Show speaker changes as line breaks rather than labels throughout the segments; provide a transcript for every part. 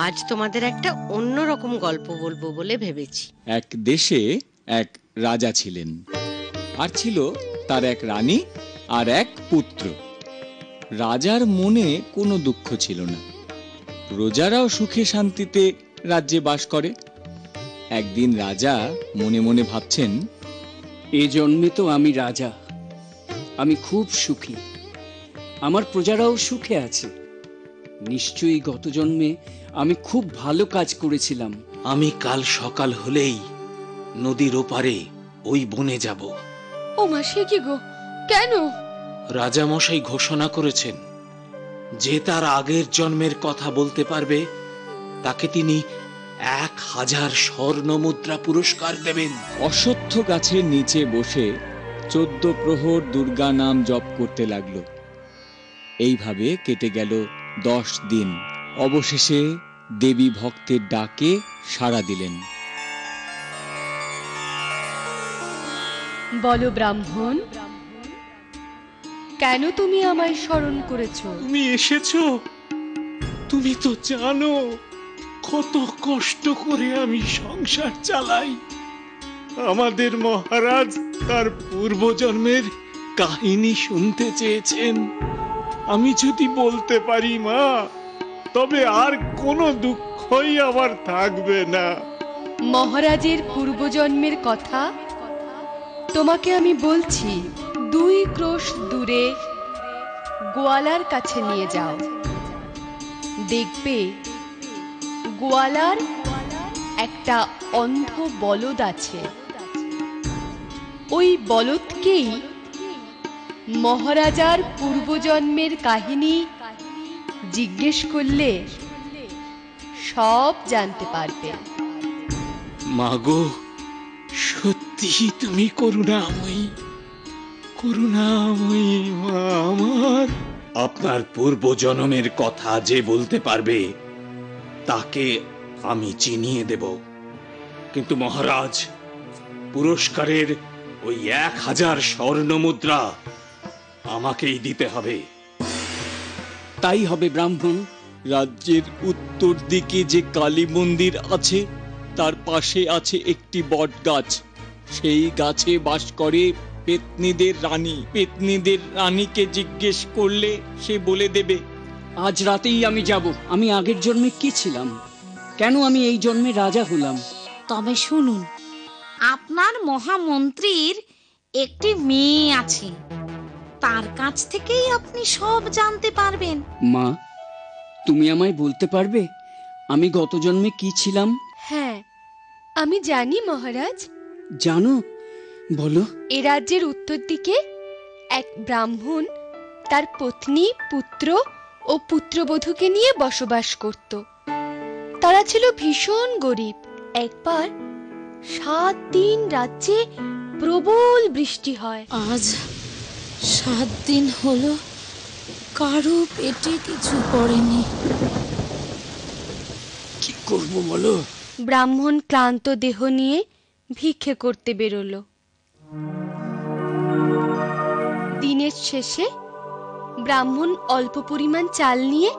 আজ তোমাদের একটা অন্যরকম গল্প বলবো বলে ভেবেছি।
এক দেশে এক রাজা ছিলেন, আর ছিল তার এক রানী আর এক পুত্র। রাজার মনে কোনো দুঃখ ছিল না, প্রজারাও সুখে শান্তিতে রাজ্যে বাস করে। একদিন রাজা মনে মনে ভাবছেন,
এ জন্মে তো আমি রাজা, আমি খুব সুখী, আমার প্রজারাও সুখে আছে। নিশ্চয়ই গত জন্মে আমি খুব ভালো কাজ করেছিলাম।
আমি কাল সকাল হলেই নদীর ওপারে ওই বনে যাব।
ও মা, সে কি গো, কেন?
রাজামশাই ঘোষণা করেছেন, যে তার আগের জন্মের কথা বলতে পারবে তাকে তিনি 1000 স্বর্ণ মুদ্রা পুরস্কার দেবেন।
অশ্বত্থ গাছের নিচে বসে 14 প্রহর দুর্গা নাম জপ করতে লাগলো। এইভাবে কেটে গেল 10 দিন। অবশেষে দেবী ভক্তের ডাকে সাড়া দিলেন।
বলো ব্রাহ্মণ, কেন তুমি আমায় স্মরণ করেছো?
তুমি এসেছো? তুমি তো জানো কত কষ্ট করে আমি সংসার চালাই। আমাদের মহারাজ তার পূর্বজন্মের কাহিনী শুনতে চেয়েছেন। আমি যদি বলতে পারি মা, তবে আর কোনো দুঃখই আমার থাকবে না।
মহারাজের পূর্বজন্মের কথা তোমাকে আমি বলছি। 2 ক্রোশ দূরে গোয়ালার কাছে নিয়ে যাও, দেখবে গোয়ালার একটা অন্ধ বলদ আছে। ওই বলদকেই মহারাজার পূর্বজন্মের কাহিনী জিজ্ঞেস করলে সব জানতে পারবে।
মাগো, সত্যি তুমি করুণাময়ী, করুণাময়ী মা আমার। আপনার পূর্বজন্মের কথা যে বলতে পারবে তাকে আমি চিনিয়ে দেব, কিন্তু মহারাজ, পুরস্কারের ওই 1000 স্বর্ণ মুদ্রা আমাকেই দিতে হবে।
তাই হবে ব্রাহ্মণ।
রাজ্যের উত্তর দিকে যে কালী মন্দির আছে, তার পাশে আছে একটি বট গাছ। সেই গাছে বাস করে পেতনিদের রানী। পেতনিদের রানীকে জিজ্ঞেস করলে সে বলে দেবে।
আজ রাতেই আমি যাব। আমি আগের জন্মে কি ছিলাম, কেন আমি এই জন্মে রাজা হলাম।
তবে শুনুন, আপনার মহামন্ত্রীর একটি মেয়ে আছে, তার কাছ থেকেই আপনি সব জানতে পারবেন।
মা, তুমি আমায় বলতে পারবে আমি গত জন্মে কি ছিলাম?
হ্যাঁ, আমি জানি মহারাজ।
জানো? বলো।
এ রাজ্যের উত্তর দিকে এক ব্রাহ্মণ তার পত্নী, পুত্র ও পুত্রবধূকে নিয়ে বসবাস করত। তারা ছিল ভীষণ গরিব। একবার 7 দিন রাজ্যে প্রবল বৃষ্টি হয়।
আজ 7 দিন হলো কারো পেটে কিছু পড়েনি।
কি করব বলো?
ব্রাহ্মণ ক্লান্ত দেহ নিয়ে ভিক্ষে করতে বেরোলো। দিনের শেষে ব্রাহ্মণ অল্প পরিমাণ চাল নিয়ে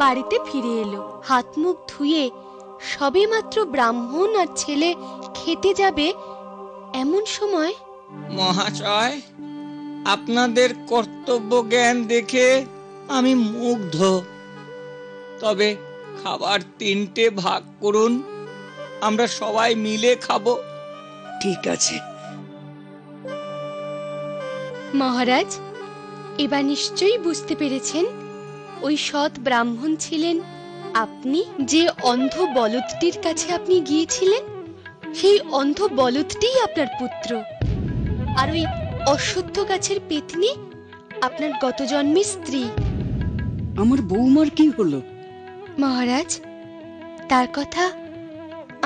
বাড়িতে ফিরে এলো। হাত মুখ ধুয়ে সবেমাত্র ব্রাহ্মণ আর ছেলে খেতে যাবে, এমন সময়,
মহাশয়, আপনাদের কর্তব্য জ্ঞান দেখে আমি মুগ্ধ। তবে খাবার 3টে ভাগ করুন, আমরা সবাই মিলে খাবো।
ঠিক আছে
মহারাজ, এবার নিশ্চয়ই বুঝতে পেরেছেন ওই সৎ ব্রাহ্মণ ছিলেন আপনি। যে অন্ধ বলদটির কাছে আপনি গিয়েছিলেন, সেই অন্ধ বলদটিই আপনার পুত্র, আর ওই অশ্বত্থ গাছের পেতনি আপনার গত জন্মের স্ত্রী।
আমার বৌমার কি হলো?
মহারাজ, তার কথা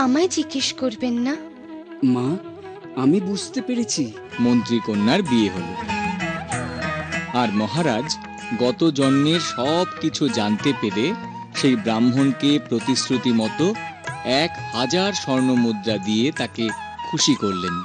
আমায় জিজ্ঞেস করবেন না।
মা, আমি বুঝতে পেরেছি।
মন্ত্রী কন্যার বিয়ে হলো, আর মহারাজ গত জন্মের সব কিছু জানতে পেরে সেই ব্রাহ্মণকে প্রতিশ্রুতি মতো 1000 স্বর্ণ মুদ্রা দিয়ে তাকে খুশি করলেন।